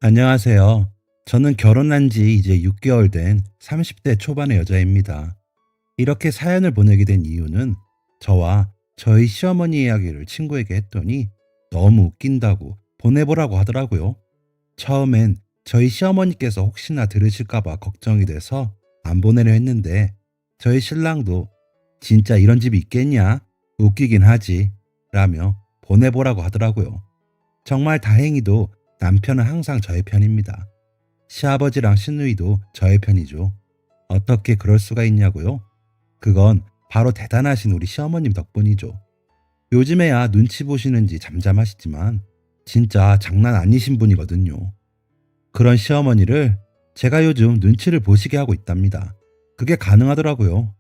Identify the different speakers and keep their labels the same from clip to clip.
Speaker 1: 안녕하세요. 저는 결혼한 지 이제 6개월 된 30대 초반의 여자입니다. 이렇게 사연을 보내게 된 이유는 저와 저희 시어머니 이야기를 친구에게 했더니 너무 웃긴다고 보내보라고 하더라고요. 처음엔 저희 시어머니께서 혹시나 들으실까봐 걱정이 돼서 안 보내려 했는데 저희 신랑도 진짜 이런 집이 있겠냐? 웃기긴 하지. 라며 보내보라고 하더라고요. 정말 다행히도 남편은 항상 저의 편입니다. 시아버지랑 시누이도 저의 편이죠. 어떻게 그럴 수가 있냐고요? 그건 바로 대단하신 우리 시어머님 덕분이죠. 요즘에야 눈치 보시는지 잠잠하시지만 진짜 장난 아니신 분이거든요. 그런 시어머니를 제가 요즘 눈치를 보시게 하고 있답니다. 그게 가능하더라고요.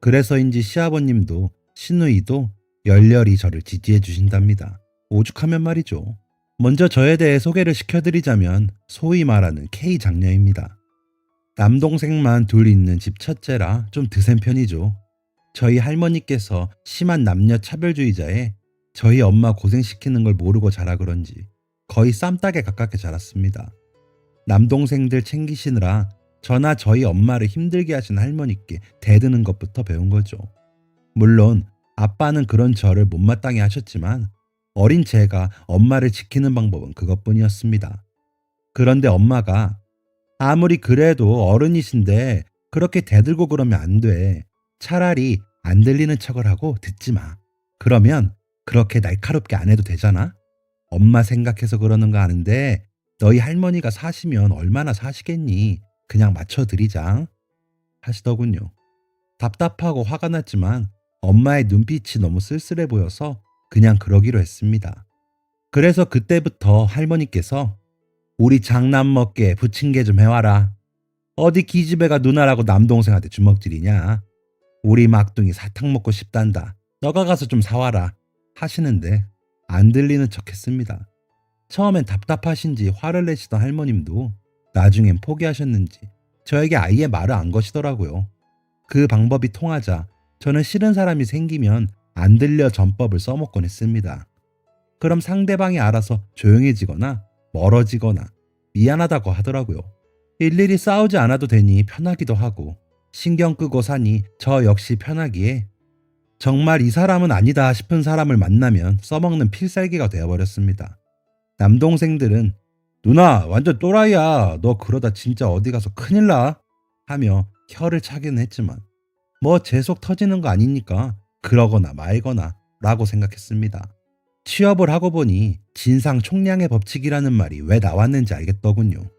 Speaker 1: 그래서인지 시아버님도 시누이도 열렬히 저를 지지해 주신답니다. 오죽하면 말이죠. 먼저 저에 대해 소개를 시켜드리자면 소위 말하는 K 장녀입니다. 남동생만 둘 있는 집 첫째라 좀 드센 편이죠. 저희 할머니께서 심한 남녀 차별주의자에 저희 엄마 고생시키는 걸 모르고 자라 그런지 거의 쌈딱에 가깝게 자랐습니다. 남동생들 챙기시느라 저나 저희 엄마를 힘들게 하신 할머니께 대드는 것부터 배운 거죠. 물론 아빠는 그런 저를 못마땅해 하셨지만 어린 제가 엄마를 지키는 방법은 그것뿐이었습니다. 그런데 엄마가 아무리 그래도 어른이신데 그렇게 대들고 그러면 안 돼. 차라리 안 들리는 척을 하고 듣지 마. 그러면 그렇게 날카롭게 안 해도 되잖아. 엄마 생각해서 그러는 거 아는데 너희 할머니가 사시면 얼마나 사시겠니? 그냥 맞춰드리자 하시더군요. 답답하고 화가 났지만 엄마의 눈빛이 너무 쓸쓸해 보여서 그냥 그러기로 했습니다. 그래서 그때부터 할머니께서 우리 장남 먹게 부침개 좀 해와라. 어디 기집애가 누나라고 남동생한테 주먹질이냐. 우리 막둥이 사탕 먹고 싶단다. 너가 가서 좀 사와라. 하시는데 안 들리는 척 했습니다. 처음엔 답답하신지 화를 내시던 할머님도 나중엔 포기하셨는지 저에게 아예 말을 안 거시더라고요. 그 방법이 통하자 저는 싫은 사람이 생기면 안 들려 전법을 써먹곤 했습니다. 그럼 상대방이 알아서 조용해지거나 멀어지거나 미안하다고 하더라고요. 일일이 싸우지 않아도 되니 편하기도 하고 신경 끄고 사니 저 역시 편하기에 정말 이 사람은 아니다 싶은 사람을 만나면 써먹는 필살기가 되어버렸습니다. 남동생들은 누나 완전 또라이야. 너 그러다 진짜 어디 가서 큰일 나. 하며 혀를 차기는 했지만 뭐 제 속 터지는 거 아니니까 그러거나 말거나 라고 생각했습니다. 취업을 하고 보니 진상 총량의 법칙이라는 말이 왜 나왔는지 알겠더군요.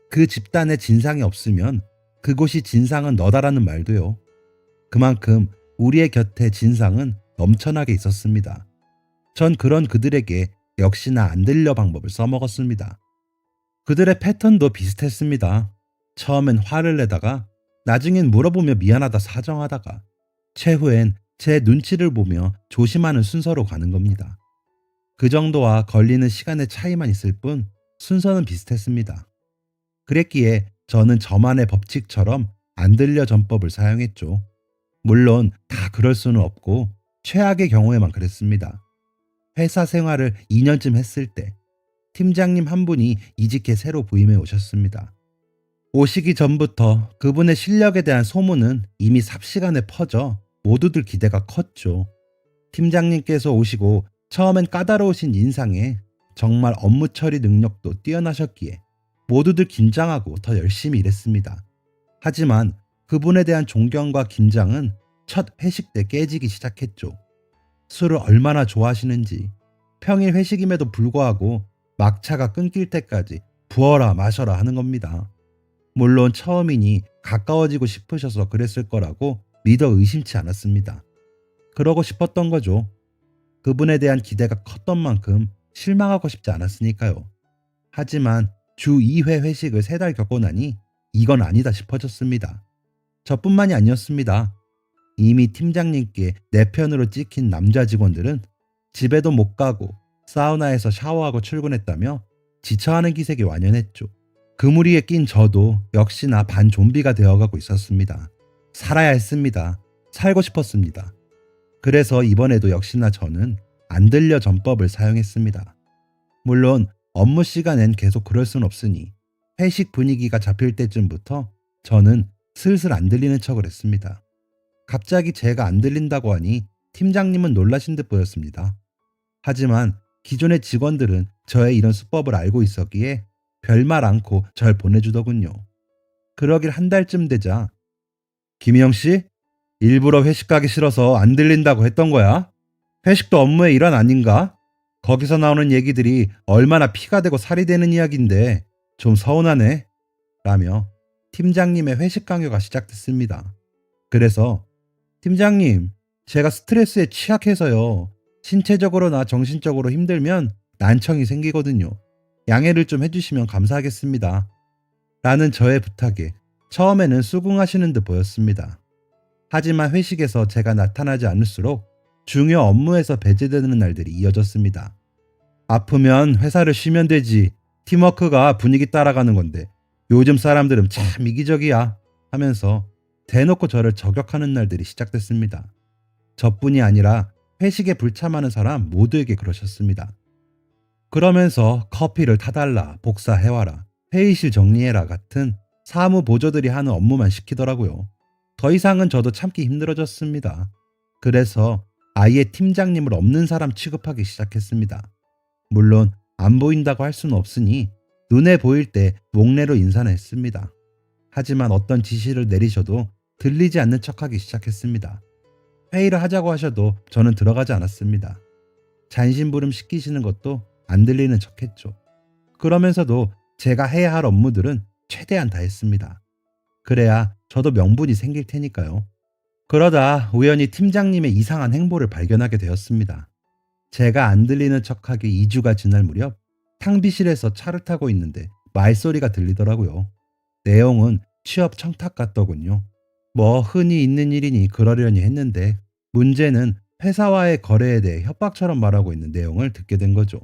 Speaker 1: 그 집단에 진상이 없으면 그곳이 진상은 너다라는 말도요. 그만큼 우리의 곁에 진상은 넘쳐나게 있었습니다. 전 그런 그들에게 역시나 안 들려 방법을 써먹었습니다. 그들의 패턴도 비슷했습니다. 처음엔 화를 내다가 나중엔 물어보며 미안하다 사정하다가 최후엔 제 눈치를 보며 조심하는 순서로 가는 겁니다. 그 정도와 걸리는 시간의 차이만 있을 뿐 순서는 비슷했습니다. 그랬기에 저는 저만의 법칙처럼 안 들려 전법을 사용했죠. 물론 다 그럴 수는 없고 최악의 경우에만 그랬습니다. 회사 생활을 2년쯤 했을 때 팀장님 한 분이 이직해 새로 부임해 오셨습니다. 오시기 전부터 그분의 실력에 대한 소문은 이미 삽시간에 퍼져 모두들 기대가 컸죠. 팀장님께서 오시고 처음엔 까다로우신 인상에 정말 업무 처리 능력도 뛰어나셨기에 모두들 긴장하고 더 열심히 일했습니다. 하지만 그분에 대한 존경과 긴장은 첫 회식 때 깨지기 시작했죠. 술을 얼마나 좋아하시는지 평일 회식임에도 불구하고 막차가 끊길 때까지 부어라 마셔라 하는 겁니다. 물론 처음이니 가까워지고 싶으셔서 그랬을 거라고 믿어 의심치 않았습니다. 그러고 싶었던 거죠. 그분에 대한 기대가 컸던 만큼 실망하고 싶지 않았으니까요. 하지만 주 2회 회식을 3달 겪고 나니 이건 아니다 싶어졌습니다. 저뿐만이 아니었습니다. 이미 팀장님께 내 편으로 찍힌 남자 직원들은 집에도 못 가고 사우나에서 샤워하고 출근했다며 지쳐하는 기색이 완연했죠. 그 무리에 낀 저도 역시나 반 좀비가 되어가고 있었습니다. 살아야 했습니다. 살고 싶었습니다. 그래서 이번에도 역시나 저는 안 들려 전법을 사용했습니다. 물론 업무 시간엔 계속 그럴 순 없으니 회식 분위기가 잡힐 때쯤부터 저는 슬슬 안 들리는 척을 했습니다. 갑자기 제가 안 들린다고 하니 팀장님은 놀라신 듯 보였습니다. 하지만 기존의 직원들은 저의 이런 수법을 알고 있었기에 별말 않고 절 보내주더군요. 그러길 한 달쯤 되자 김희영 씨? 일부러 회식 가기 싫어서 안 들린다고 했던 거야? 회식도 업무의 일환 아닌가? 거기서 나오는 얘기들이 얼마나 피가 되고 살이 되는 이야기인데 좀 서운하네. 라며 팀장님의 회식 강요가 시작됐습니다. 그래서 팀장님, 제가 스트레스에 취약해서요. 신체적으로나 정신적으로 힘들면 난청이 생기거든요. 양해를 좀 해주시면 감사하겠습니다. 라는 저의 부탁에 처음에는 수긍하시는 듯 보였습니다. 하지만 회식에서 제가 나타나지 않을수록 중요 업무에서 배제되는 날들이 이어졌습니다. 아프면 회사를 쉬면 되지. 팀워크가 분위기 따라가는 건데 요즘 사람들은 참 이기적이야 하면서 대놓고 저를 저격하는 날들이 시작됐습니다. 저뿐이 아니라 회식에 불참하는 사람 모두에게 그러셨습니다. 그러면서 커피를 타달라, 복사해와라, 회의실 정리해라 같은 사무 보조들이 하는 업무만 시키더라고요. 더 이상은 저도 참기 힘들어졌습니다. 그래서 아예 팀장님을 없는 사람 취급하기 시작했습니다. 물론 안 보인다고 할 수는 없으니 눈에 보일 때 목례로 인사는 했습니다. 하지만 어떤 지시를 내리셔도 들리지 않는 척하기 시작했습니다. 회의를 하자고 하셔도 저는 들어가지 않았습니다. 잔심부름 시키시는 것도 안 들리는 척했죠. 그러면서도 제가 해야 할 업무들은 최대한 다 했습니다. 그래야 저도 명분이 생길 테니까요. 그러다 우연히 팀장님의 이상한 행보를 발견하게 되었습니다. 제가 안 들리는 척하기 2주가 지날 무렵 탕비실에서 차를 타고 있는데 말소리가 들리더라고요. 내용은 취업 청탁 같더군요. 뭐 흔히 있는 일이니 그러려니 했는데 문제는 회사와의 거래에 대해 협박처럼 말하고 있는 내용을 듣게 된 거죠.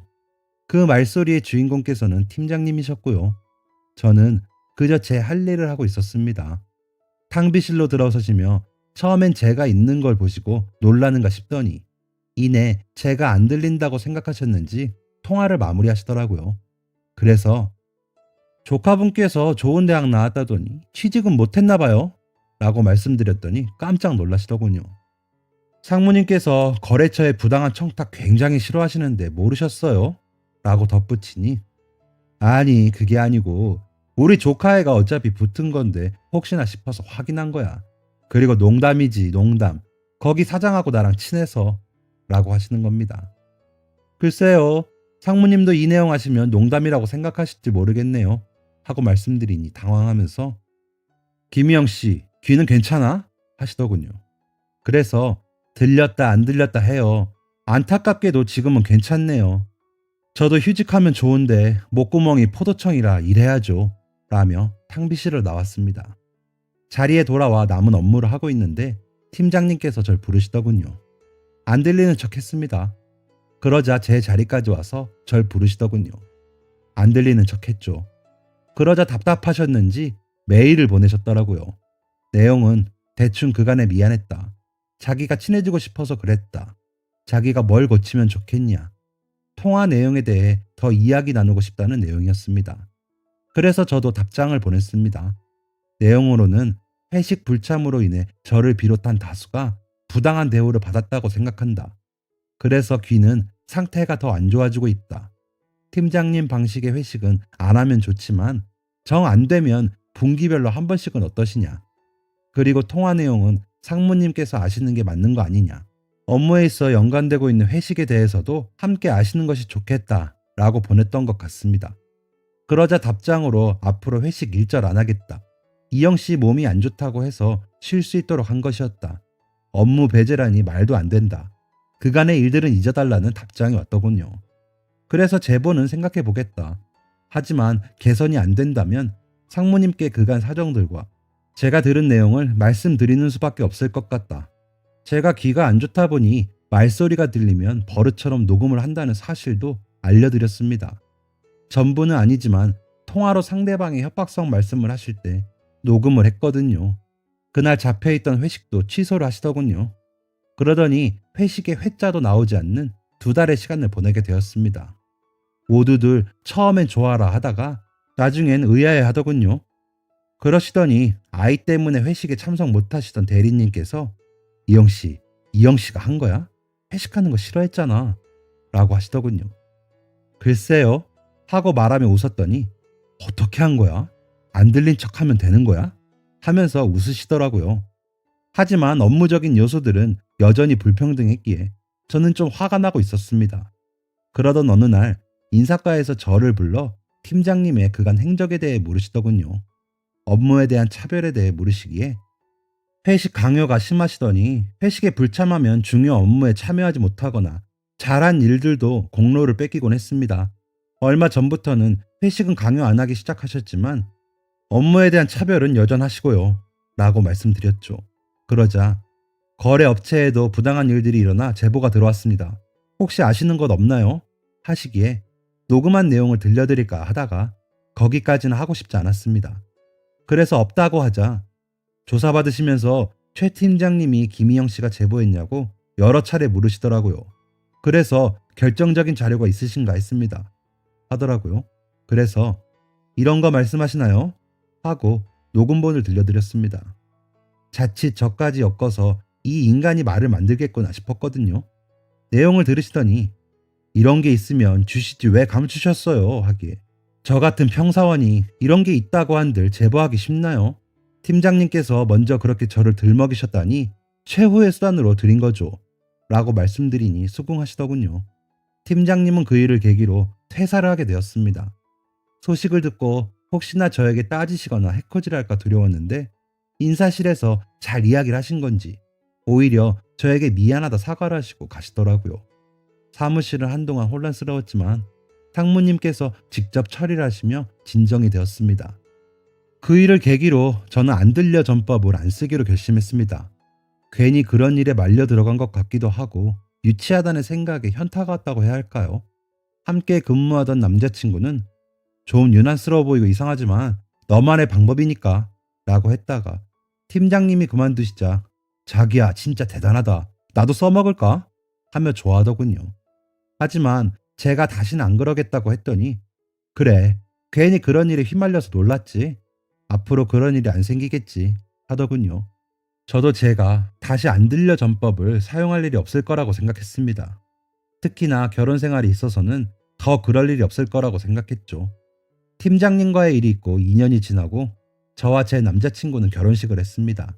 Speaker 1: 그 말소리의 주인공께서는 팀장님이셨고요. 저는 그저 제 할 일을 하고 있었습니다. 탕비실로 들어서시며 처음엔 제가 있는 걸 보시고 놀라는가 싶더니 이내 제가 안 들린다고 생각하셨는지 통화를 마무리하시더라고요. 그래서 조카분께서 좋은 대학 나왔다더니 취직은 못했나 봐요. 라고 말씀드렸더니 깜짝 놀라시더군요. 상무님께서 거래처의 부당한 청탁 굉장히 싫어하시는데 모르셨어요? 라고 덧붙이니 아니 그게 아니고 우리 조카애가 어차피 붙은 건데 혹시나 싶어서 확인한 거야. 그리고 농담이지 농담. 거기 사장하고 나랑 친해서 라고 하시는 겁니다. 글쎄요. 상무님도 이 내용 하시면 농담이라고 생각하실지 모르겠네요. 하고 말씀드리니 당황하면서 김희영 씨 귀는 괜찮아? 하시더군요. 그래서 들렸다 안 들렸다 해요. 안타깝게도 지금은 괜찮네요. 저도 휴직하면 좋은데 목구멍이 포도청이라 일해야죠. 라며 탕비실을 나왔습니다. 자리에 돌아와 남은 업무를 하고 있는데 팀장님께서 절 부르시더군요. 안 들리는 척 했습니다. 그러자 제 자리까지 와서 절 부르시더군요. 안 들리는 척 했죠. 그러자 답답하셨는지 메일을 보내셨더라고요. 내용은 대충 그간에 미안했다. 자기가 친해지고 싶어서 그랬다. 자기가 뭘 고치면 좋겠냐. 통화 내용에 대해 더 이야기 나누고 싶다는 내용이었습니다. 그래서 저도 답장을 보냈습니다. 내용으로는 회식 불참으로 인해 저를 비롯한 다수가 부당한 대우를 받았다고 생각한다. 그래서 귀는 상태가 더 안 좋아지고 있다. 팀장님 방식의 회식은 안 하면 좋지만 정 안 되면 분기별로 한 번씩은 어떠시냐. 그리고 통화 내용은 상무님께서 아시는 게 맞는 거 아니냐. 업무에 있어 연관되고 있는 회식에 대해서도 함께 아시는 것이 좋겠다 라고 보냈던 것 같습니다. 그러자 답장으로 앞으로 회식 일절 안 하겠다. 이영 씨 몸이 안 좋다고 해서 쉴 수 있도록 한 것이었다. 업무 배제라니 말도 안 된다. 그간의 일들은 잊어달라는 답장이 왔더군요. 그래서 제보는 생각해 보겠다. 하지만 개선이 안 된다면 상무님께 그간 사정들과 제가 들은 내용을 말씀드리는 수밖에 없을 것 같다. 제가 귀가 안 좋다 보니 말소리가 들리면 버릇처럼 녹음을 한다는 사실도 알려드렸습니다. 전부는 아니지만 통화로 상대방의 협박성 말씀을 하실 때 녹음을 했거든요. 그날 잡혀있던 회식도 취소를 하시더군요. 그러더니 회식에 회자도 나오지 않는 2달의 시간을 보내게 되었습니다. 모두들 처음엔 좋아라 하다가 나중엔 의아해 하더군요. 그러시더니 아이 때문에 회식에 참석 못하시던 대리님께서 이영씨, 이영씨가 한 거야? 회식하는 거 싫어했잖아 라고 하시더군요. 글쎄요 하고 말하며 웃었더니 어떻게 한 거야? 안 들린 척하면 되는 거야? 하면서 웃으시더라고요. 하지만 업무적인 요소들은 여전히 불평등했기에 저는 좀 화가 나고 있었습니다. 그러던 어느 날 인사과에서 저를 불러 팀장님의 그간 행적에 대해 물으시더군요. 업무에 대한 차별에 대해 물으시기에 회식 강요가 심하시더니 회식에 불참하면 중요 업무에 참여하지 못하거나 잘한 일들도 공로를 뺏기곤 했습니다. 얼마 전부터는 회식은 강요 안 하기 시작하셨지만 업무에 대한 차별은 여전하시고요. 라고 말씀드렸죠. 그러자 거래 업체에도 부당한 일들이 일어나 제보가 들어왔습니다. 혹시 아시는 것 없나요? 하시기에 녹음한 내용을 들려드릴까 하다가 거기까지는 하고 싶지 않았습니다. 그래서 없다고 하자 조사받으시면서 최 팀장님이 김희영 씨가 제보했냐고 여러 차례 물으시더라고요. 그래서 결정적인 자료가 있으신가 했습니다. 하더라고요. 그래서 이런 거 말씀하시나요? 하고 녹음본을 들려드렸습니다. 자칫 저까지 엮어서 이 인간이 말을 만들겠구나 싶었거든요. 내용을 들으시더니 이런 게 있으면 주시지 왜 감추셨어요? 하기에 저 같은 평사원이 이런 게 있다고 한들 제보하기 쉽나요? 팀장님께서 먼저 그렇게 저를 들먹이셨다니 최후의 수단으로 드린 거죠. 라고 말씀드리니 수긍하시더군요. 팀장님은 그 일을 계기로 퇴사를 하게 되었습니다. 소식을 듣고 혹시나 저에게 따지시거나 해코지랄까 두려웠는데 인사실에서 잘 이야기를 하신 건지 오히려 저에게 미안하다 사과를 하시고 가시더라고요. 사무실은 한동안 혼란스러웠지만 상무님께서 직접 처리를 하시며 진정이 되었습니다. 그 일을 계기로 저는 안 들려 전법을 안 쓰기로 결심했습니다. 괜히 그런 일에 말려 들어간 것 같기도 하고 유치하다는 생각에 현타가 왔다고 해야 할까요? 함께 근무하던 남자친구는 좀 유난스러워 보이고 이상하지만 너만의 방법이니까 라고 했다가 팀장님이 그만두시자 자기야 진짜 대단하다 나도 써먹을까? 하며 좋아하더군요. 하지만 제가 다시는 안 그러겠다고 했더니 그래 괜히 그런 일에 휘말려서 놀랐지 앞으로 그런 일이 안 생기겠지 하더군요. 저도 제가 다시 안 들려 전법을 사용할 일이 없을 거라고 생각했습니다. 특히나 결혼 생활이 있어서는 더 그럴 일이 없을 거라고 생각했죠. 팀장님과의 일이 있고 2년이 지나고 저와 제 남자친구는 결혼식을 했습니다.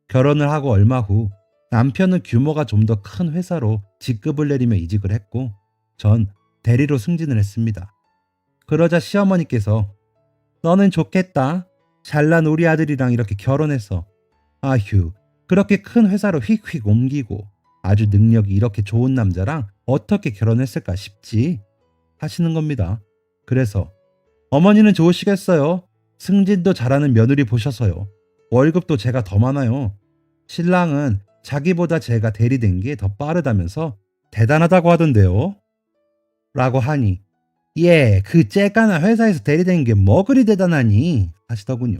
Speaker 1: 결혼을 하고 얼마 후 남편은 규모가 좀 더 큰 회사로 직급을 내리며 이직을 했고 전 대리로 승진을 했습니다. 그러자 시어머니께서 너는 좋겠다. 잘난 우리 아들이랑 이렇게 결혼해서 아휴 그렇게 큰 회사로 휙휙 옮기고 아주 능력이 이렇게 좋은 남자랑 어떻게 결혼했을까 싶지 하시는 겁니다. 그래서 어머니는 좋으시겠어요. 승진도 잘하는 며느리 보셔서요. 월급도 제가 더 많아요. 신랑은 자기보다 제가 대리된 게 더 빠르다면서 대단하다고 하던데요. 라고 하니 그 째까나 회사에서 대리된 게 뭐 그리 대단하니 하시더군요.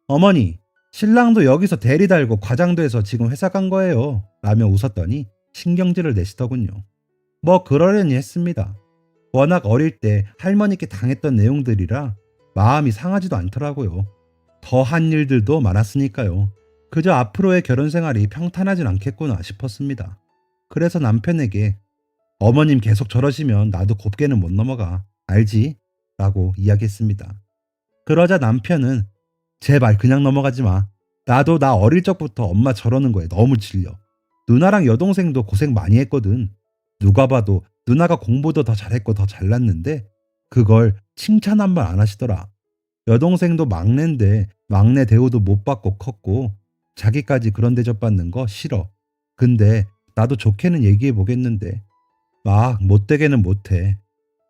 Speaker 1: 어머니 신랑도 여기서 대리 달고 과장도 해서 지금 회사 간 거예요. 라며 웃었더니 신경질을 내시더군요. 뭐 그러려니 했습니다. 워낙 어릴 때 할머니께 당했던 내용들이라 마음이 상하지도 않더라고요. 더한 일들도 많았으니까요. 그저 앞으로의 결혼 생활이 평탄하진 않겠구나 싶었습니다. 그래서 남편에게 어머님 계속 저러시면 나도 곱게는 못 넘어가. 알지? 라고 이야기했습니다. 그러자 남편은 제발 그냥 넘어가지 마. 나도 나 어릴 적부터 엄마 저러는 거에 너무 질려. 누나랑 여동생도 고생 많이 했거든. 누가 봐도 누나가 공부도 더 잘했고 더 잘났는데 그걸 칭찬 한 번 안 하시더라. 여동생도 막내인데 막내 대우도 못 받고 컸고 자기까지 그런 대접 받는 거 싫어. 근데 나도 좋게는 얘기해 보겠는데 막 못되게는 못해.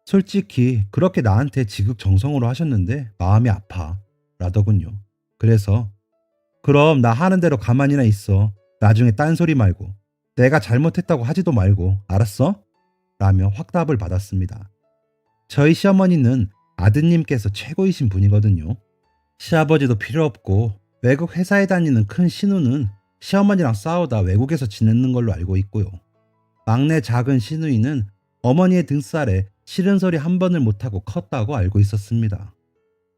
Speaker 1: 솔직히 그렇게 나한테 지극정성으로 하셨는데 마음이 아파. 라더군요. 그래서 그럼 나 하는 대로 가만히나 있어. 나중에 딴소리 말고 내가 잘못했다고 하지도 말고 알았어? 라며 확답을 받았습니다. 저희 시어머니는 아드님께서 최고이신 분이거든요. 시아버지도 필요 없고 외국 회사에 다니는 큰 시누는 시어머니랑 싸우다 외국에서 지내는 걸로 알고 있고요. 막내 작은 시누이는 어머니의 등살에 싫은 소리 한 번을 못하고 컸다고 알고 있었습니다.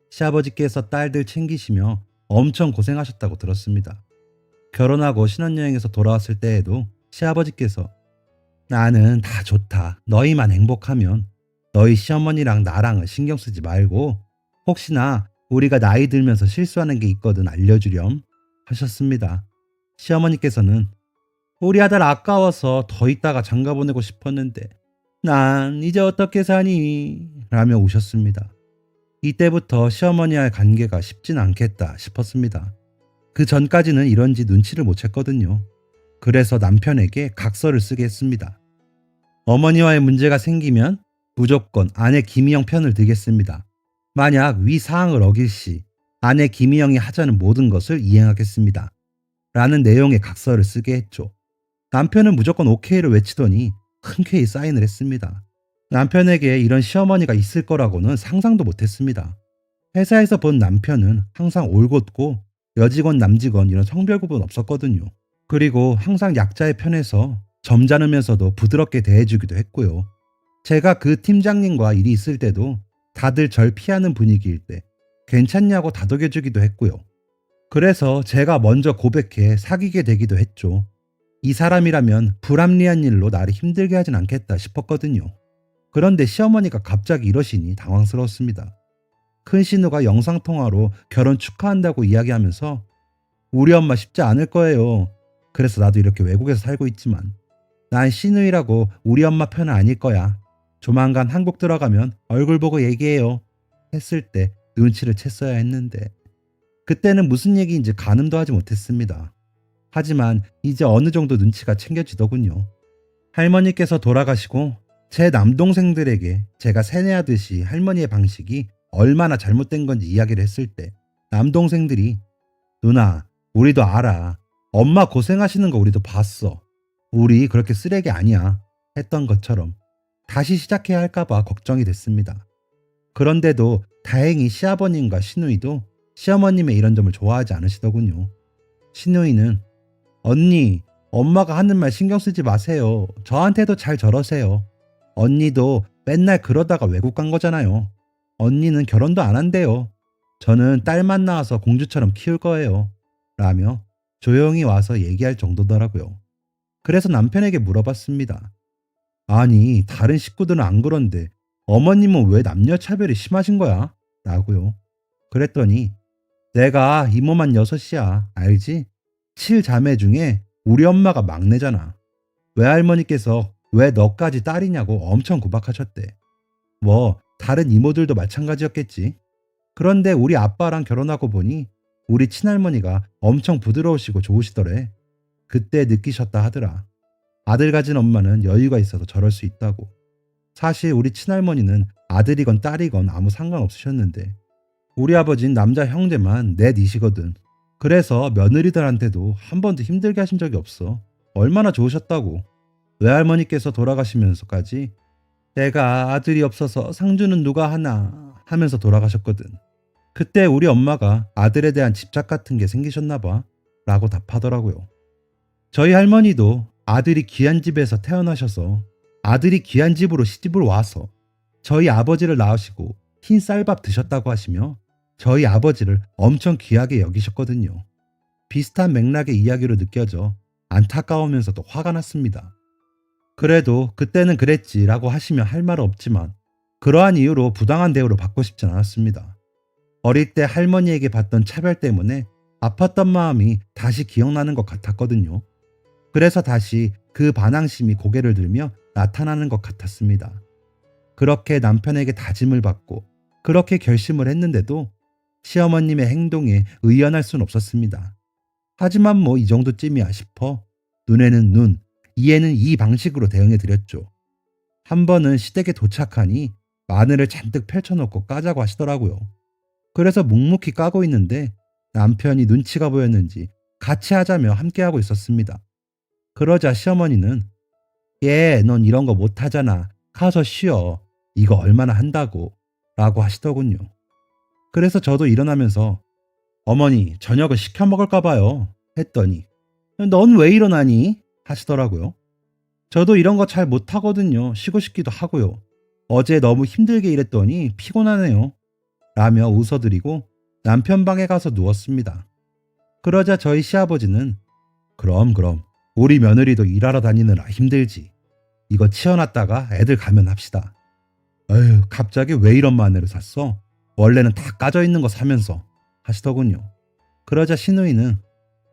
Speaker 1: 시아버지께서 딸들 챙기시며 엄청 고생하셨다고 들었습니다. 결혼하고 신혼여행에서 돌아왔을 때에도 시아버지께서 나는 다 좋다. 너희만 행복하면 너희 시어머니랑 나랑은 신경 쓰지 말고 혹시나 우리가 나이 들면서 실수하는 게 있거든 알려주렴 하셨습니다. 시어머니께서는 우리 아들 아까워서 더 있다가 장가 보내고 싶었는데 난 이제 어떻게 사니? 라며 우셨습니다. 이때부터 시어머니와의 관계가 쉽진 않겠다 싶었습니다. 그 전까지는 이런지 눈치를 못 챘거든요. 그래서 남편에게 각서를 쓰게 했습니다. 어머니와의 문제가 생기면 무조건 아내 김희영 편을 들겠습니다. 만약 위 사항을 어길 시 아내 김희영이 하자는 모든 것을 이행하겠습니다. 라는 내용의 각서를 쓰게 했죠. 남편은 무조건 오케이를 외치더니 흔쾌히 사인을 했습니다. 남편에게 이런 시어머니가 있을 거라고는 상상도 못했습니다. 회사에서 본 남편은 항상 올곧고 여직원 남직원 이런 성별 구분 없었거든요. 그리고 항상 약자의 편에서 점잖으면서도 부드럽게 대해주기도 했고요. 제가 그 팀장님과 일이 있을 때도 다들 절 피하는 분위기일 때 괜찮냐고 다독여주기도 했고요. 그래서 제가 먼저 고백해 사귀게 되기도 했죠. 이 사람이라면 불합리한 일로 나를 힘들게 하진 않겠다 싶었거든요. 그런데 시어머니가 갑자기 이러시니 당황스러웠습니다. 큰 신우가 영상통화로 결혼 축하한다고 이야기하면서 우리 엄마 쉽지 않을 거예요. 그래서 나도 이렇게 외국에서 살고 있지만 난 신우이라고 우리 엄마 편은 아닐 거야. 조만간 한국 들어가면 얼굴 보고 얘기해요. 했을 때 눈치를 챘어야 했는데 그때는 무슨 얘기인지 가늠도 하지 못했습니다. 하지만 이제 어느 정도 눈치가 챙겨지더군요. 할머니께서 돌아가시고 제 남동생들에게 제가 세뇌하듯이 할머니의 방식이 얼마나 잘못된 건지 이야기를 했을 때 남동생들이 누나 우리도 알아. 엄마 고생하시는 거 우리도 봤어. 우리 그렇게 쓰레기 아니야. 했던 것처럼 다시 시작해야 할까봐 걱정이 됐습니다. 그런데도 다행히 시아버님과 시누이도 시어머님의 이런 점을 좋아하지 않으시더군요. 시누이는 언니, 엄마가 하는 말 신경 쓰지 마세요. 저한테도 잘 저러세요. 언니도 맨날 그러다가 외국 간 거잖아요. 언니는 결혼도 안 한대요. 저는 딸만 낳아서 공주처럼 키울 거예요. 라며 조용히 와서 얘기할 정도더라고요. 그래서 남편에게 물어봤습니다. 아니, 다른 식구들은 안 그런데 어머님은 왜 남녀 차별이 심하신 거야? 라고요. 그랬더니 내가 이모만 6이야. 알지? 7자매 중에 우리 엄마가 막내잖아. 외할머니께서 왜 너까지 딸이냐고 엄청 구박하셨대. 뭐 다른 이모들도 마찬가지였겠지. 그런데 우리 아빠랑 결혼하고 보니 우리 친할머니가 엄청 부드러우시고 좋으시더래. 그때 느끼셨다 하더라. 아들 가진 엄마는 여유가 있어서 저럴 수 있다고. 사실 우리 친할머니는 아들이건 딸이건 아무 상관없으셨는데 우리 아버진 남자 형제만 넷이시거든. 그래서 며느리들한테도 한 번도 힘들게 하신 적이 없어. 얼마나 좋으셨다고. 외할머니께서 돌아가시면서까지 내가 아들이 없어서 상주는 누가 하나 하면서 돌아가셨거든. 그때 우리 엄마가 아들에 대한 집착 같은 게 생기셨나 봐 라고 답하더라고요. 저희 할머니도 아들이 귀한 집에서 태어나셔서 아들이 귀한 집으로 시집을 와서 저희 아버지를 낳으시고 흰 쌀밥 드셨다고 하시며 저희 아버지를 엄청 귀하게 여기셨거든요. 비슷한 맥락의 이야기로 느껴져 안타까우면서도 화가 났습니다. 그래도 그때는 그랬지라고 하시면 할 말은 없지만 그러한 이유로 부당한 대우를 받고 싶진 않았습니다. 어릴 때 할머니에게 받던 차별 때문에 아팠던 마음이 다시 기억나는 것 같았거든요. 그래서 다시 그 반항심이 고개를 들며 나타나는 것 같았습니다. 그렇게 남편에게 다짐을 받고 그렇게 결심을 했는데도 시어머님의 행동에 의연할 순 없었습니다. 하지만 뭐 이 정도쯤이야 싶어 눈에는 눈, 이에는 이 방식으로 대응해 드렸죠. 한 번은 시댁에 도착하니 마늘을 잔뜩 펼쳐놓고 까자고 하시더라고요. 그래서 묵묵히 까고 있는데 남편이 눈치가 보였는지 같이 하자며 함께하고 있었습니다. 그러자 시어머니는 넌 이런 거 못하잖아. 가서 쉬어. 이거 얼마나 한다고. 라고 하시더군요. 그래서 저도 일어나면서 어머니 저녁을 시켜 먹을까 봐요. 했더니 넌 왜 일어나니? 하시더라고요. 저도 이런 거 잘 못하거든요. 쉬고 싶기도 하고요. 어제 너무 힘들게 일했더니 피곤하네요. 라며 웃어드리고 남편 방에 가서 누웠습니다. 그러자 저희 시아버지는 그럼 우리 며느리도 일하러 다니느라 힘들지. 이거 치워놨다가 애들 가면 합시다. 에휴, 갑자기 왜 이런 마늘을 샀어? 원래는 다 까져 있는 거 사면서 하시더군요. 그러자 시누이는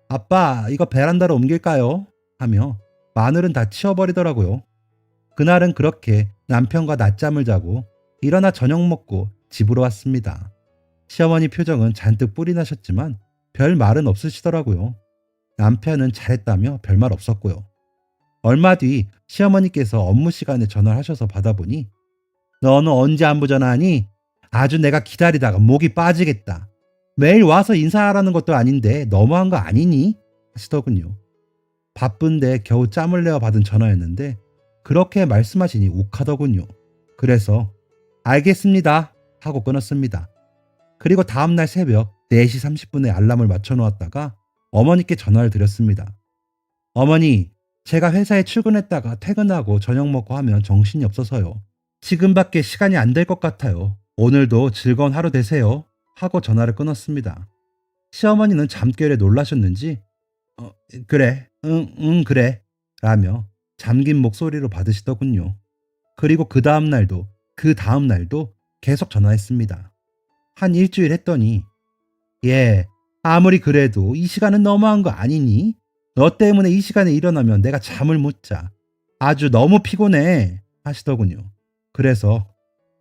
Speaker 1: 아빠 이거 베란다로 옮길까요? 하며 마늘은 다 치워버리더라고요. 그날은 그렇게 남편과 낮잠을 자고 일어나 저녁 먹고 집으로 왔습니다. 시어머니 표정은 잔뜩 뿔이 나셨지만 별 말은 없으시더라고요. 남편은 잘했다며 별말 없었고요. 얼마 뒤 시어머니께서 업무 시간에 전화를 하셔서 받아보니 너는 언제 안부 전화하니? 아주 내가 기다리다가 목이 빠지겠다. 매일 와서 인사하라는 것도 아닌데 너무한 거 아니니? 하시더군요. 바쁜데 겨우 짬을 내어 받은 전화였는데 그렇게 말씀하시니 욱하더군요. 그래서 알겠습니다 하고 끊었습니다. 그리고 다음날 새벽 4시 30분에 알람을 맞춰 놓았다가 어머니께 전화를 드렸습니다. 어머니, 제가 회사에 출근했다가 퇴근하고 저녁 먹고 하면 정신이 없어서요. 지금밖에 시간이 안 될 것 같아요. 오늘도 즐거운 하루 되세요. 하고 전화를 끊었습니다. 시어머니는 잠결에 놀라셨는지 그래, 그래 라며 잠긴 목소리로 받으시더군요. 그리고 그 다음 날도 계속 전화했습니다. 한 일주일 했더니 예, 아무리 그래도 이 시간은 너무한 거 아니니? 너 때문에 이 시간에 일어나면 내가 잠을 못 자. 아주 너무 피곤해 하시더군요. 그래서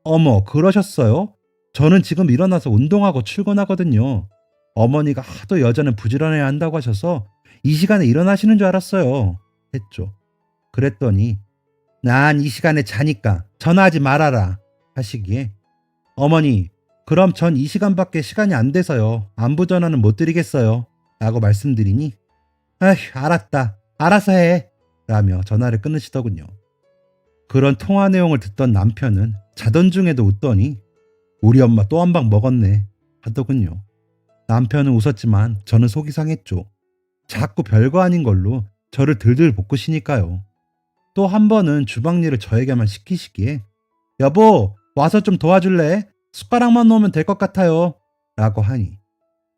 Speaker 1: 어머 그러셨어요? 저는 지금 일어나서 운동하고 출근하거든요. 어머니가 하도 여자는 부지런해야 한다고 하셔서 이 시간에 일어나시는 줄 알았어요. 했죠. 그랬더니 난 이 시간에 자니까 전화하지 말아라 하시기에 어머니 그럼 전 이 시간밖에 시간이 안 돼서요. 안부 전화는 못 드리겠어요. 라고 말씀드리니 아휴 알았다. 알아서 해. 라며 전화를 끊으시더군요. 그런 통화 내용을 듣던 남편은 자던 중에도 웃더니 우리 엄마 또 한 방 먹었네 하더군요. 남편은 웃었지만 저는 속이 상했죠. 자꾸 별거 아닌 걸로 저를 들들 볶으시니까요. 또 한 번은 주방 일을 저에게만 시키시기에 여보 와서 좀 도와줄래? 숟가락만 놓으면 될 것 같아요. 라고 하니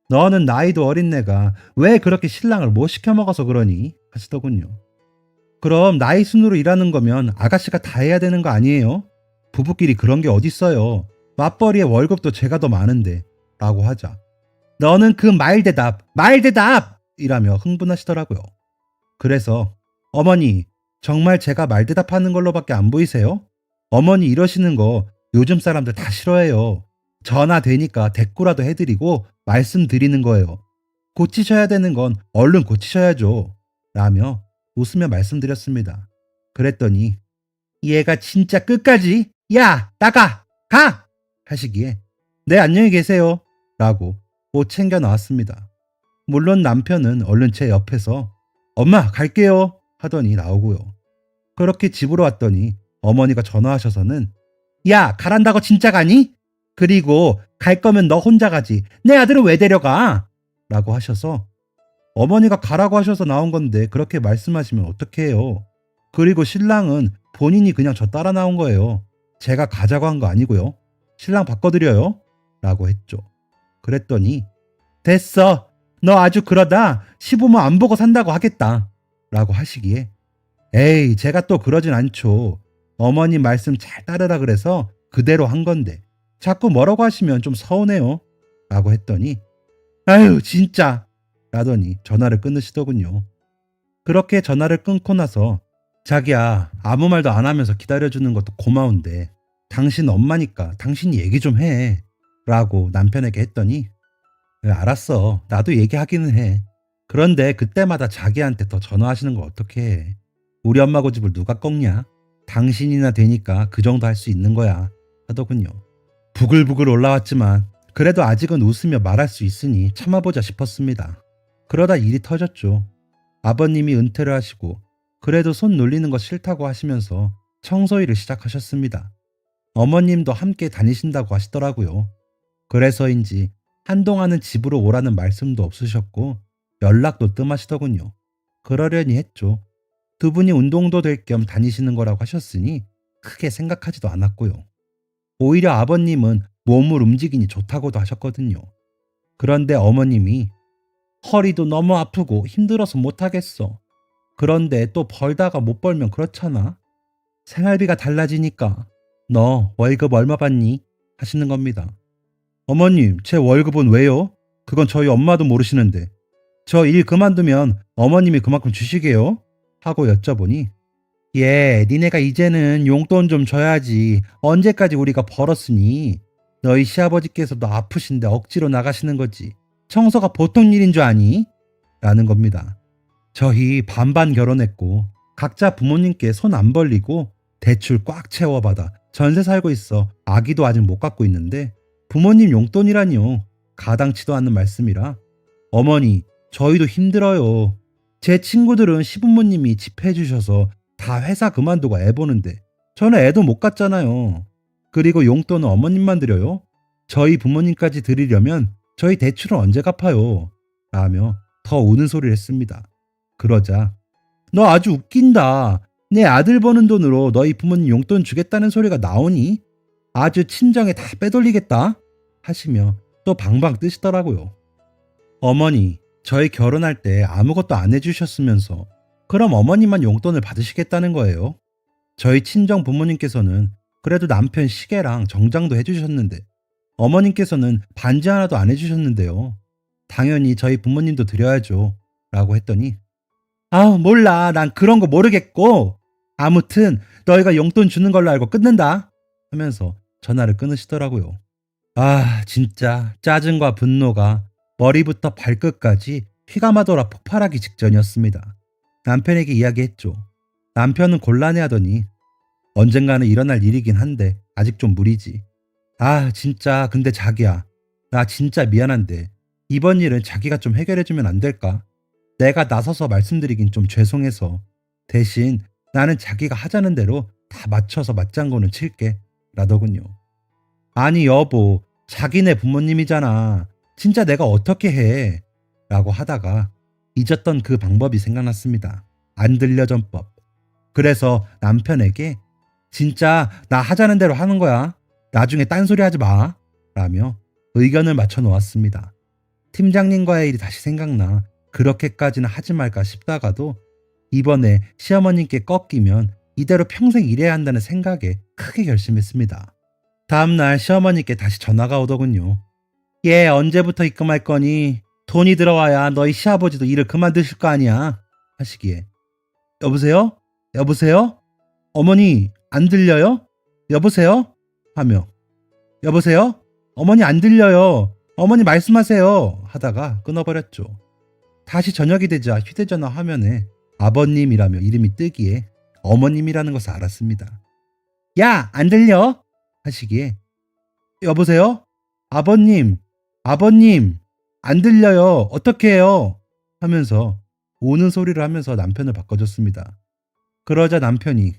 Speaker 1: 너는 나이도 어린 내가 왜 그렇게 신랑을 못 시켜 먹어서 그러니? 하시더군요. 그럼 나이 순으로 일하는 거면 아가씨가 다 해야 되는 거 아니에요? 부부끼리 그런 게 어딨어요. 맞벌이에 월급도 제가 더 많은데 라고 하자 너는 그 말대답 이라며 흥분하시더라고요. 그래서 어머니 정말 제가 말대답하는 걸로밖에 안 보이세요? 어머니 이러시는 거 요즘 사람들 다 싫어해요. 전화 되니까 대꾸라도 해드리고 말씀드리는 거예요. 고치셔야 되는 건 얼른 고치셔야죠. 라며 웃으며 말씀드렸습니다. 그랬더니 얘가 진짜 끝까지 야 나가 가 하시기에 네 안녕히 계세요 라고 옷 챙겨 나왔습니다. 물론 남편은 얼른 제 옆에서 엄마 갈게요 하더니 나오고요. 그렇게 집으로 왔더니 어머니가 전화하셔서는 야 가란다고 진짜 가니? 그리고 갈 거면 너 혼자 가지 내 아들은 왜 데려가? 라고 하셔서 어머니가 가라고 하셔서 나온 건데 그렇게 말씀하시면 어떡해요. 그리고 신랑은 본인이 그냥 저 따라 나온 거예요. 제가 가자고 한 거 아니고요. 신랑 바꿔드려요 라고 했죠. 그랬더니 됐어 너 아주 그러다 시부모 안 보고 산다고 하겠다 라고 하시기에 에이 제가 또 그러진 않죠. 어머니 말씀 잘 따르라 그래서 그대로 한 건데 자꾸 뭐라고 하시면 좀 서운해요 라고 했더니 아유 진짜 라더니 전화를 끊으시더군요. 그렇게 전화를 끊고 나서 자기야 아무 말도 안 하면서 기다려주는 것도 고마운데 당신 엄마니까 당신이 얘기 좀 해 라고 남편에게 했더니 알았어 나도 얘기하기는 해. 그런데 그때마다 자기한테 더 전화하시는 거 어떻게 해. 우리 엄마 고집을 누가 꺾냐. 당신이나 되니까 그 정도 할 수 있는 거야 하더군요. 부글부글 올라왔지만 그래도 아직은 웃으며 말할 수 있으니 참아보자 싶었습니다. 그러다 일이 터졌죠. 아버님이 은퇴를 하시고 그래도 손 놀리는 거 싫다고 하시면서 청소일을 시작하셨습니다. 어머님도 함께 다니신다고 하시더라고요. 그래서인지 한동안은 집으로 오라는 말씀도 없으셨고 연락도 뜸하시더군요. 그러려니 했죠. 두 분이 운동도 될 겸 다니시는 거라고 하셨으니 크게 생각하지도 않았고요. 오히려 아버님은 몸을 움직이니 좋다고도 하셨거든요. 그런데 어머님이 허리도 너무 아프고 힘들어서 못하겠어. 그런데 또 벌다가 못 벌면 그렇잖아. 생활비가 달라지니까 너 월급 얼마 받니? 하시는 겁니다. 어머님, 제 월급은 왜요? 그건 저희 엄마도 모르시는데. 저 일 그만두면 어머님이 그만큼 주시게요? 하고 여쭤보니 니네가 이제는 용돈 좀 줘야지. 언제까지 우리가 벌었으니. 너희 시아버지께서도 아프신데 억지로 나가시는 거지. 청소가 보통 일인 줄 아니? 라는 겁니다. 저희 반반 결혼했고 각자 부모님께 손 안 벌리고 대출 꽉 채워받아 전세 살고 있어. 아기도 아직 못 갖고 있는데 부모님 용돈이라니요. 가당치도 않는 말씀이라. 어머니, 저희도 힘들어요. 제 친구들은 시부모님이 집 해주셔서 다 회사 그만두고 애 보는데 저는 애도 못 갖잖아요. 그리고 용돈은 어머님만 드려요. 저희 부모님까지 드리려면 저희 대출은 언제 갚아요? 라며 더 우는 소리를 했습니다. 그러자 너 아주 웃긴다. 내 아들 버는 돈으로 너희 부모님 용돈 주겠다는 소리가 나오니? 아주 친정에 다 빼돌리겠다 하시며 또 방방 뜨시더라고요. 어머니, 저희 결혼할 때 아무것도 안 해주셨으면서 그럼 어머님만 용돈을 받으시겠다는 거예요? 저희 친정 부모님께서는 그래도 남편 시계랑 정장도 해주셨는데 어머님께서는 반지 하나도 안 해주셨는데요. 당연히 저희 부모님도 드려야죠. 라고 했더니 몰라. 난 그런 거 모르겠고 아무튼 너희가 용돈 주는 걸로 알고 끊는다 하면서 전화를 끊으시더라고요. 진짜 짜증과 분노가 머리부터 발끝까지 휘감아돌아 폭발하기 직전이었습니다. 남편에게 이야기했죠. 남편은 곤란해하더니 언젠가는 일어날 일이긴 한데 아직 좀 무리지. 진짜 근데 자기야, 나 진짜 미안한데 이번 일은 자기가 좀 해결해주면 안 될까? 내가 나서서 말씀드리긴 좀 죄송해서 대신 나는 자기가 하자는 대로 다 맞춰서 맞장구는 칠게 라더군요. 아니 여보, 자기네 부모님이잖아. 진짜 내가 어떻게 해? 라고 하다가 잊었던 그 방법이 생각났습니다. 안 들려 전법. 그래서 남편에게 진짜 나 하자는 대로 하는 거야. 나중에 딴소리 하지 마. 라며 의견을 맞춰 놓았습니다. 팀장님과의 일이 다시 생각나 그렇게까지는 하지 말까 싶다가도 이번에 시어머님께 꺾이면 이대로 평생 일해야 한다는 생각에 크게 결심했습니다. 다음날 시어머니께 다시 전화가 오더군요. 얘 언제부터 입금할 거니? 돈이 들어와야 너희 시아버지도 일을 그만두실 거 아니야 하시기에 여보세요? 여보세요? 어머니 안 들려요? 여보세요? 하며 여보세요? 어머니 안 들려요. 어머니 말씀하세요 하다가 끊어버렸죠. 다시 저녁이 되자 휴대전화 화면에 아버님이라며 이름이 뜨기에 어머님이라는 것을 알았습니다. 야, 안 들려? 하시기에 여보세요? 아버님, 아버님, 안 들려요. 어떻게 해요? 하면서 우는 소리를 하면서 남편을 바꿔줬습니다. 그러자 남편이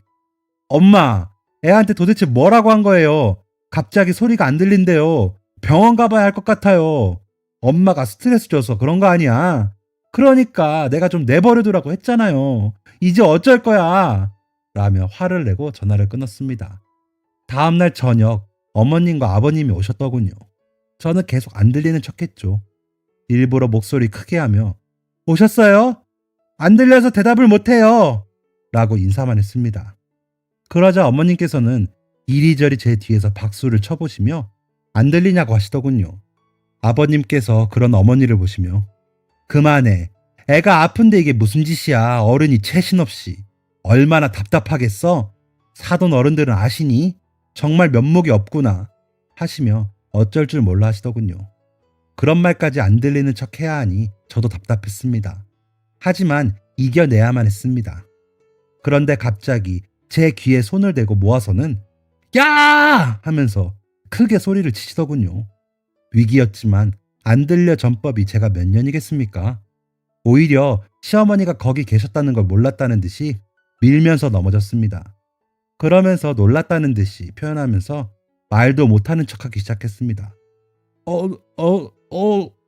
Speaker 1: 엄마, 애한테 도대체 뭐라고 한 거예요? 갑자기 소리가 안 들린대요. 병원 가봐야 할 것 같아요. 엄마가 스트레스 줘서 그런 거 아니야. 그러니까 내가 좀 내버려두라고 했잖아요. 이제 어쩔 거야. 라며 화를 내고 전화를 끊었습니다. 다음날 저녁 어머님과 아버님이 오셨더군요. 저는 계속 안 들리는 척했죠. 일부러 목소리 크게 하며 오셨어요? 안 들려서 대답을 못해요. 라고 인사만 했습니다. 그러자 어머님께서는 이리저리 제 뒤에서 박수를 쳐보시며 안 들리냐고 하시더군요. 아버님께서 그런 어머니를 보시며 그만해. 애가 아픈데 이게 무슨 짓이야. 어른이 채신 없이. 얼마나 답답하겠어? 사돈 어른들은 아시니? 정말 면목이 없구나. 하시며 어쩔 줄 몰라 하시더군요. 그런 말까지 안 들리는 척 해야 하니 저도 답답했습니다. 하지만 이겨내야만 했습니다. 그런데 갑자기 제 귀에 손을 대고 모아서는 야! 하면서 크게 소리를 치시더군요. 위기였지만 안 들려 전법이 제가 몇 년이겠습니까? 오히려 시어머니가 거기 계셨다는 걸 몰랐다는 듯이 밀면서 넘어졌습니다. 그러면서 놀랐다는 듯이 표현하면서 말도 못하는 척하기 시작했습니다.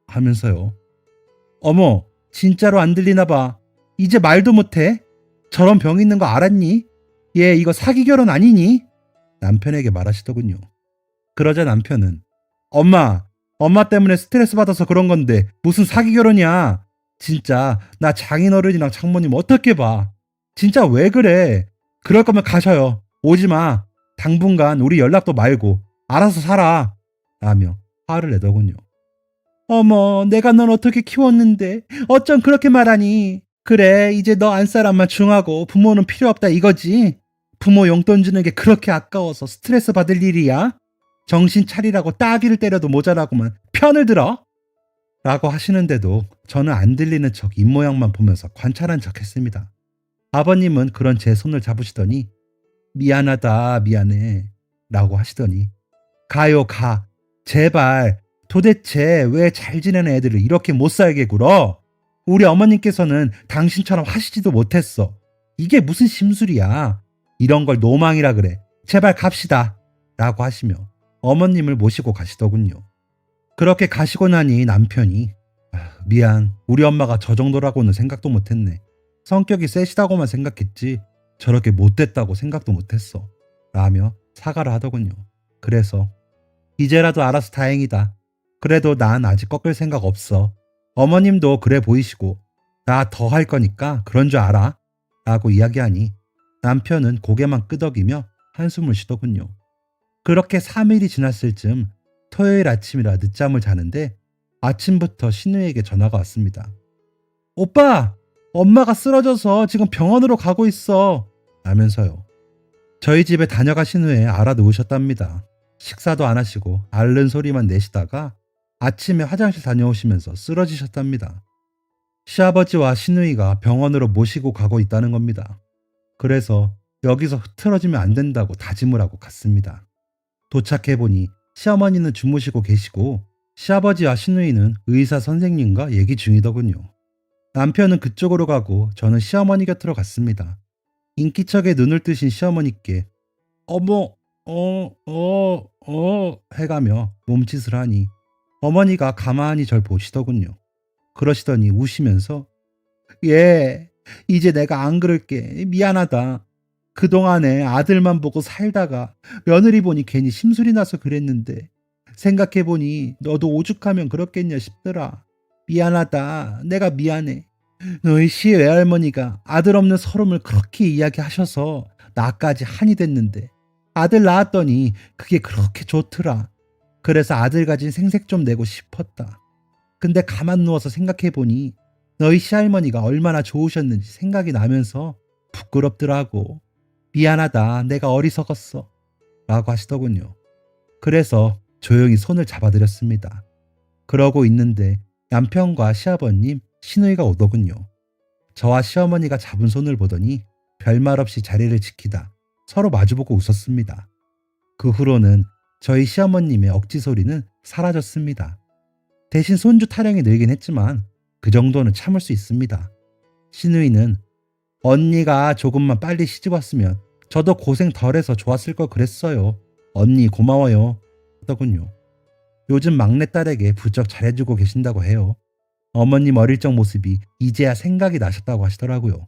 Speaker 1: 하면서요. 어머, 진짜로 안 들리나 봐. 이제 말도 못해? 저런 병 있는 거 알았니? 얘 이거 사기 결혼 아니니? 남편에게 말하시더군요. 그러자 남편은 엄마 때문에 스트레스 받아서 그런 건데 무슨 사기 결혼이야. 진짜 나 장인어른이랑 장모님 어떻게 봐. 진짜 왜 그래. 그럴 거면 가셔요. 오지 마. 당분간 우리 연락도 말고 알아서 살아. 라며 화를 내더군요. 어머, 내가 넌 어떻게 키웠는데 어쩜 그렇게 말하니. 그래, 이제 너 안 사람만 중하고 부모는 필요 없다 이거지. 부모 용돈 주는 게 그렇게 아까워서 스트레스 받을 일이야? 정신 차리라고 따귀를 때려도 모자라고만 편을 들어? 라고 하시는데도 저는 안 들리는 척 입모양만 보면서 관찰한 척 했습니다. 아버님은 그런 제 손을 잡으시더니 미안하다 미안해 라고 하시더니 가요 가. 제발 도대체 왜 잘 지내는 애들을 이렇게 못 살게 굴어? 우리 어머님께서는 당신처럼 하시지도 못했어. 이게 무슨 심술이야. 이런 걸 노망이라 그래. 제발 갑시다. 라고 하시며 어머님을 모시고 가시더군요. 그렇게 가시고 나니 남편이 미안. 우리 엄마가 저 정도라고는 생각도 못했네. 성격이 세시다고만 생각했지 저렇게 못됐다고 생각도 못했어. 라며 사과를 하더군요. 그래서 이제라도 알아서 다행이다. 그래도 난 아직 꺾을 생각 없어. 어머님도 그래 보이시고 나 더 할 거니까 그런 줄 알아. 라고 이야기하니 남편은 고개만 끄덕이며 한숨을 쉬더군요. 그렇게 3일이 지났을 즈음 토요일 아침이라 늦잠을 자는데 아침부터 신우에게 전화가 왔습니다. 오빠! 엄마가 쓰러져서 지금 병원으로 가고 있어. 라면서요. 저희 집에 다녀가신 후에 알아놓으셨답니다. 식사도 안 하시고 앓는 소리만 내시다가 아침에 화장실 다녀오시면서 쓰러지셨답니다. 시아버지와 시누이가 병원으로 모시고 가고 있다는 겁니다. 그래서 여기서 흐트러지면 안 된다고 다짐을 하고 갔습니다. 도착해보니 시어머니는 주무시고 계시고 시아버지와 시누이는 의사 선생님과 얘기 중이더군요. 남편은 그쪽으로 가고 저는 시어머니 곁으로 갔습니다. 인기척에 눈을 뜨신 시어머니께 어머 해가며 몸짓을 하니 어머니가 가만히 절 보시더군요. 그러시더니 우시면서 예, 이제 내가 안 그럴게. 미안하다. 그동안에 아들만 보고 살다가 며느리 보니 괜히 심술이 나서 그랬는데 생각해보니 너도 오죽하면 그렇겠냐 싶더라. 미안하다. 내가 미안해. 너희 시 외할머니가 아들 없는 서름을 그렇게 이야기하셔서 나까지 한이 됐는데 아들 낳았더니 그게 그렇게 좋더라. 그래서 아들 가진 생색 좀 내고 싶었다. 근데 가만 누워서 생각해보니 너희 시할머니가 얼마나 좋으셨는지 생각이 나면서 부끄럽더라고. 미안하다. 내가 어리석었어. 라고 하시더군요. 그래서 조용히 손을 잡아드렸습니다. 그러고 있는데 남편과 시아버님, 시누이가 오더군요. 저와 시어머니가 잡은 손을 보더니 별말 없이 자리를 지키다 서로 마주보고 웃었습니다. 그 후로는 저희 시어머님의 억지 소리는 사라졌습니다. 대신 손주 타령이 늘긴 했지만 그 정도는 참을 수 있습니다. 시누이는 언니가 조금만 빨리 시집 왔으면 저도 고생 덜해서 좋았을 걸 그랬어요. 언니 고마워요. 하더군요. 요즘 막내딸에게 부쩍 잘해주고 계신다고 해요. 어머님 어릴 적 모습이 이제야 생각이 나셨다고 하시더라고요.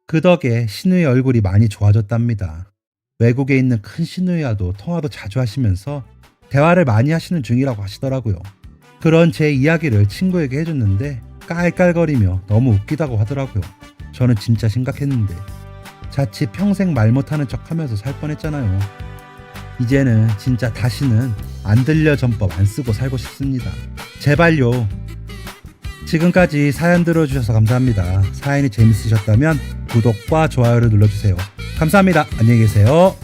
Speaker 1: 그 덕에 시누이 얼굴이 많이 좋아졌답니다. 외국에 있는 큰 시누이와도 통화도 자주 하시면서 대화를 많이 하시는 중이라고 하시더라고요. 그런 제 이야기를 친구에게 해줬는데 깔깔거리며 너무 웃기다고 하더라고요. 저는 진짜 심각했는데 자칫 평생 말 못하는 척 하면서 살 뻔했잖아요. 이제는 진짜 다시는 안 들려 전법 안 쓰고 살고 싶습니다. 제발요. 지금까지 사연 들어주셔서 감사합니다. 사연이 재밌으셨다면 구독과 좋아요를 눌러주세요. 감사합니다. 안녕히 계세요.